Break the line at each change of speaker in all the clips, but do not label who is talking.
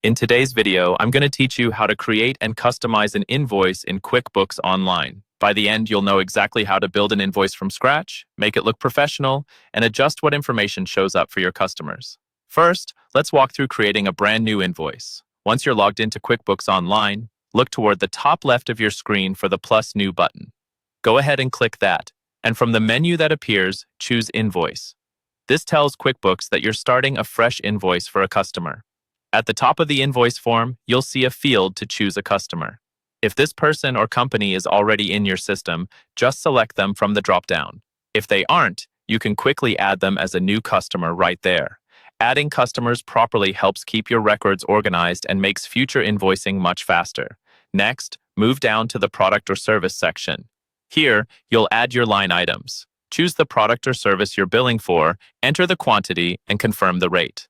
In today's video, I'm going to teach you how to create and customize an invoice in QuickBooks Online. By the end, you'll know exactly how to build an invoice from scratch, make it look professional, and adjust what information shows up for your customers. First, let's walk through creating a brand new invoice. Once you're logged into QuickBooks Online, look toward the top left of your screen for the plus new button. Go ahead and click that, and from the menu that appears, choose Invoice. This tells QuickBooks that you're starting a fresh invoice for a customer. At the top of the invoice form, you'll see a field to choose a customer. If this person or company is already in your system, just select them from the drop-down. If they aren't, you can quickly add them as a new customer right there. Adding customers properly helps keep your records organized and makes future invoicing much faster. Next, move down to the product or service section. Here, you'll add your line items. Choose the product or service you're billing for, enter the quantity, and confirm the rate.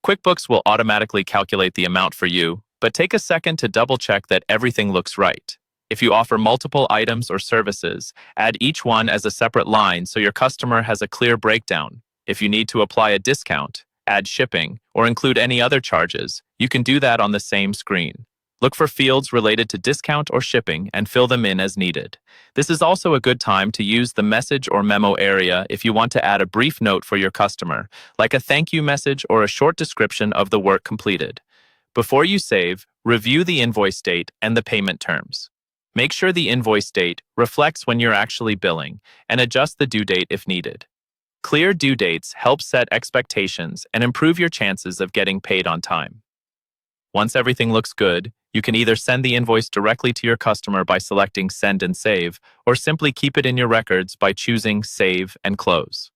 QuickBooks will automatically calculate the amount for you, but take a second to double-check that everything looks right. If you offer multiple items or services, add each one as a separate line so your customer has a clear breakdown. If you need to apply a discount, add shipping, or include any other charges, you can do that on the same screen. Look for fields related to discount or shipping and fill them in as needed. This is also a good time to use the message or memo area if you want to add a brief note for your customer, like a thank you message or a short description of the work completed. Before you save, review the invoice date and the payment terms. Make sure the invoice date reflects when you're actually billing and adjust the due date if needed. Clear due dates help set expectations and improve your chances of getting paid on time. Once everything looks good, you can either send the invoice directly to your customer by selecting Send and Save, or simply keep it in your records by choosing Save and Close.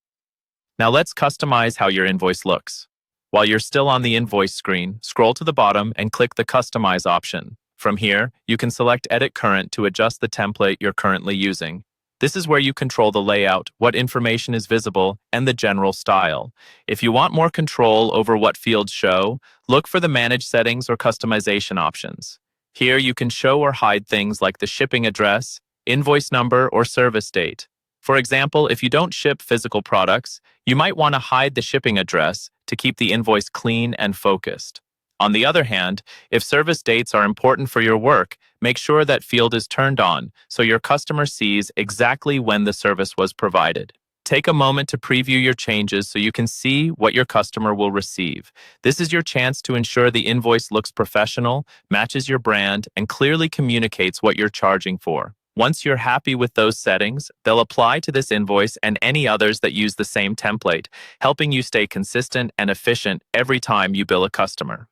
Now let's customize how your invoice looks. While you're still on the invoice screen, scroll to the bottom and click the Customize option. From here, you can select Edit Current to adjust the template you're currently using. This is where you control the layout, what information is visible, and the general style. If you want more control over what fields show, look for the Manage Settings or Customization options. Here you can show or hide things like the shipping address, invoice number, or service date. For example, if you don't ship physical products, you might want to hide the shipping address to keep the invoice clean and focused. On the other hand, if service dates are important for your work, make sure that field is turned on so your customer sees exactly when the service was provided. Take a moment to preview your changes so you can see what your customer will receive. This is your chance to ensure the invoice looks professional, matches your brand, and clearly communicates what you're charging for. Once you're happy with those settings, they'll apply to this invoice and any others that use the same template, helping you stay consistent and efficient every time you bill a customer.